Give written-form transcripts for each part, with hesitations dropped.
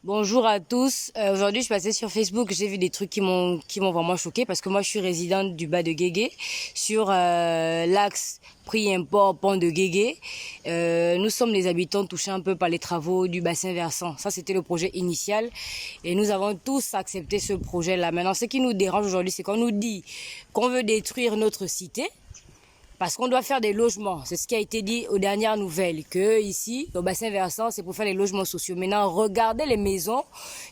Bonjour à tous. Aujourd'hui, je suis passée sur Facebook. J'ai vu des trucs qui m'ont vraiment choquée parce que moi, je suis résidente du bas de Guégué, sur l'axe prix-import pont de Guégué. Nous sommes les habitants touchés un peu par les travaux du bassin versant. Ça, c'était le projet initial et nous avons tous accepté ce projet-là. Maintenant, ce qui nous dérange aujourd'hui, c'est qu'on nous dit qu'on veut détruire notre cité. Parce qu'on doit faire des logements. C'est ce qui a été dit aux dernières nouvelles. Que ici, au bassin versant, c'est pour faire les logements sociaux. Maintenant, regardez les maisons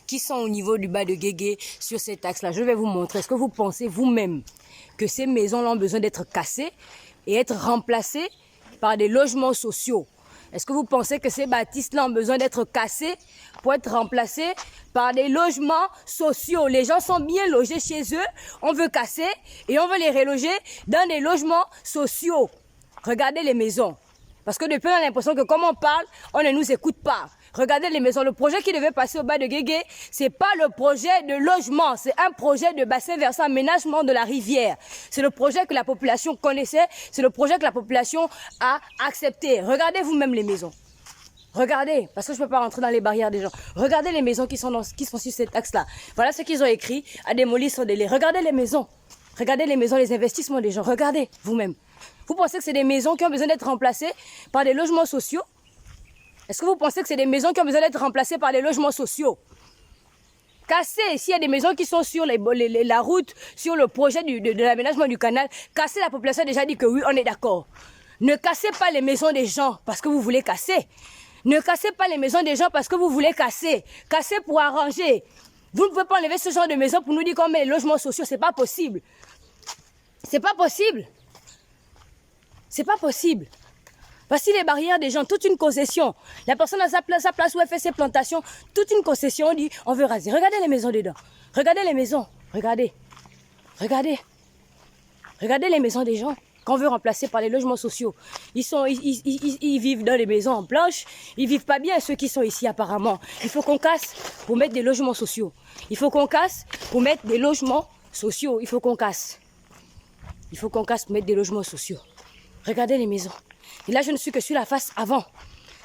qui sont au niveau du bas de Guégué sur cet axe-là. Je vais vous montrer. Est-ce que vous pensez vous-même que ces maisons-là ont besoin d'être cassées et être remplacées par des logements sociaux? Est-ce que vous pensez que ces bâtisses-là ont besoin d'être cassées pour être remplacées par des logements sociaux? Les gens sont bien logés chez eux, on veut casser et on veut les reloger dans des logements sociaux. Regardez les maisons. Parce que depuis, on a l'impression que comme on parle, on ne nous écoute pas. Regardez les maisons. Le projet qui devait passer au bas de Guégué, c'est pas le projet de logement, c'est un projet de bassin versant aménagement de la rivière. C'est le projet que la population connaissait, c'est le projet que la population a accepté. Regardez vous-même les maisons. Regardez, parce que je ne peux pas rentrer dans les barrières des gens. Regardez les maisons qui sont sur cet axe-là. Voilà ce qu'ils ont écrit à démolir sur délai. Regardez les maisons. Regardez les maisons, les investissements des gens. Regardez vous-même. Vous pensez que c'est des maisons qui ont besoin d'être remplacées par des logements sociaux? Est-ce que vous pensez que c'est des maisons qui ont besoin d'être remplacées par des logements sociaux? Casser, s'il y a des maisons qui sont sur la route, sur le projet de l'aménagement du canal, casser, la population a déjà dit que oui, on est d'accord. Ne cassez pas les maisons des gens parce que vous voulez casser. Ne cassez pas les maisons des gens parce que vous voulez casser. Cassez pour arranger. Vous ne pouvez pas enlever ce genre de maison pour nous dire qu'on met les logements sociaux. C'est pas possible. C'est pas possible. C'est pas possible. Voici les barrières des gens, toute une concession. La personne a sa place où elle fait ses plantations, toute une concession, on dit on veut raser. Regardez les maisons dedans. Regardez les maisons. Regardez. Regardez. Regardez les maisons des gens qu'on veut remplacer par les logements sociaux. Ils vivent dans les maisons en planche. Ils vivent pas bien, ceux qui sont ici apparemment. Il faut qu'on casse pour mettre des logements sociaux. Il faut qu'on casse pour mettre des logements sociaux. Il faut qu'on casse. Il faut qu'on casse pour mettre des logements sociaux. Regardez les maisons. Et là, je ne suis que sur la face avant.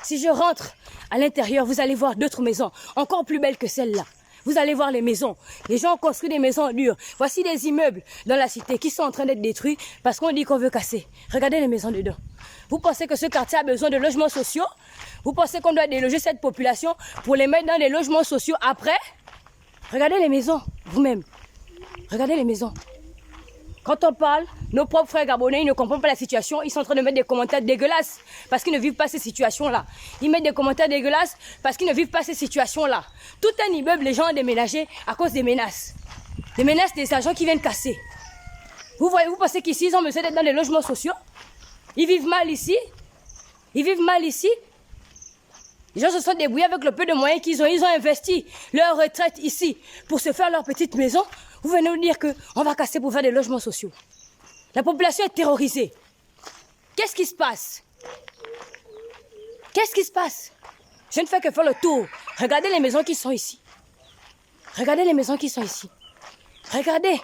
Si je rentre à l'intérieur, vous allez voir d'autres maisons, encore plus belles que celle-là. Vous allez voir les maisons. Les gens ont construit des maisons en dur. Voici des immeubles dans la cité qui sont en train d'être détruits parce qu'on dit qu'on veut casser. Regardez les maisons dedans. Vous pensez que ce quartier a besoin de logements sociaux? Vous pensez qu'on doit déloger cette population pour les mettre dans des logements sociaux après? Regardez les maisons, vous-même. Regardez les maisons. Quand on parle, nos propres frères gabonais, ils ne comprennent pas la situation. Ils sont en train de mettre des commentaires dégueulasses parce qu'ils ne vivent pas ces situations-là. Ils mettent des commentaires dégueulasses parce qu'ils ne vivent pas ces situations-là. Tout un immeuble, les gens ont déménagé à cause des menaces. Des menaces des agents qui viennent casser. Vous pensez qu'ici, ils ont besoin d'être dans les logements sociaux? Ils vivent mal ici? Ils vivent mal ici? Les gens se sont débrouillés avec le peu de moyens qu'ils ont. Ils ont investi leur retraite ici pour se faire leur petite maison. Vous venez nous dire qu'on va casser pour faire des logements sociaux. La population est terrorisée. Qu'est-ce qui se passe? Qu'est-ce qui se passe? Je ne fais que faire le tour. Regardez les maisons qui sont ici. Regardez les maisons qui sont ici. Regardez.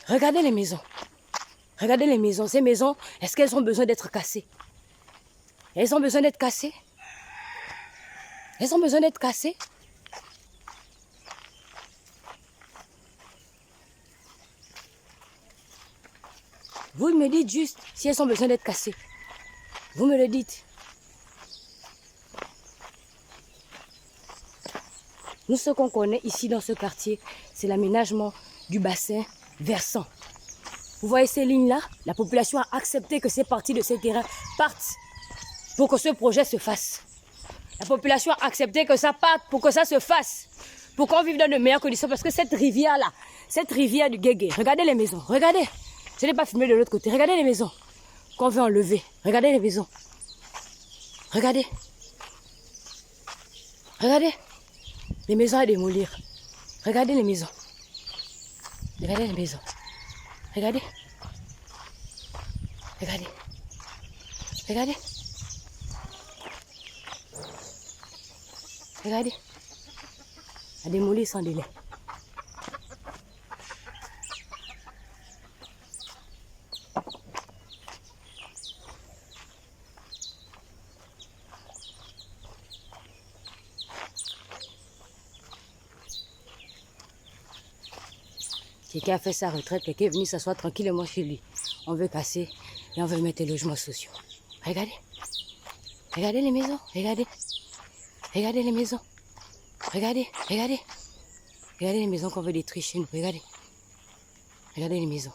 Regardez les maisons. Regardez les maisons. Ces maisons, est-ce qu'elles ont besoin d'être cassées? Elles ont besoin d'être cassées? Elles ont besoin d'être cassées? Vous me dites juste si elles ont besoin d'être cassées. Vous me le dites. Nous, ce qu'on connaît ici dans ce quartier, c'est l'aménagement du bassin versant. Vous voyez ces lignes-là? La population a accepté que ces parties de ces terrains partent pour que ce projet se fasse. La population a accepté que ça parte pour que ça se fasse. Pour qu'on vive dans de meilleures conditions. Parce que cette rivière-là, cette rivière du Guégué, regardez les maisons, regardez. Je n'ai pas filmé de l'autre côté. Regardez les maisons qu'on veut enlever. Regardez les maisons. Regardez. Regardez. Les maisons à démolir. Regardez les maisons. Regardez les maisons. Regardez. Regardez. Regardez. Regardez. À démolir sans délai. Quelqu'un a fait sa retraite, quelqu'un est venu s'asseoir tranquillement chez lui. On veut casser et on veut mettre les logements sociaux. Regardez. Regardez les maisons. Regardez. Regardez les maisons. Regardez. Regardez. Regardez les maisons qu'on veut détruire chez nous. Regardez. Regardez les maisons.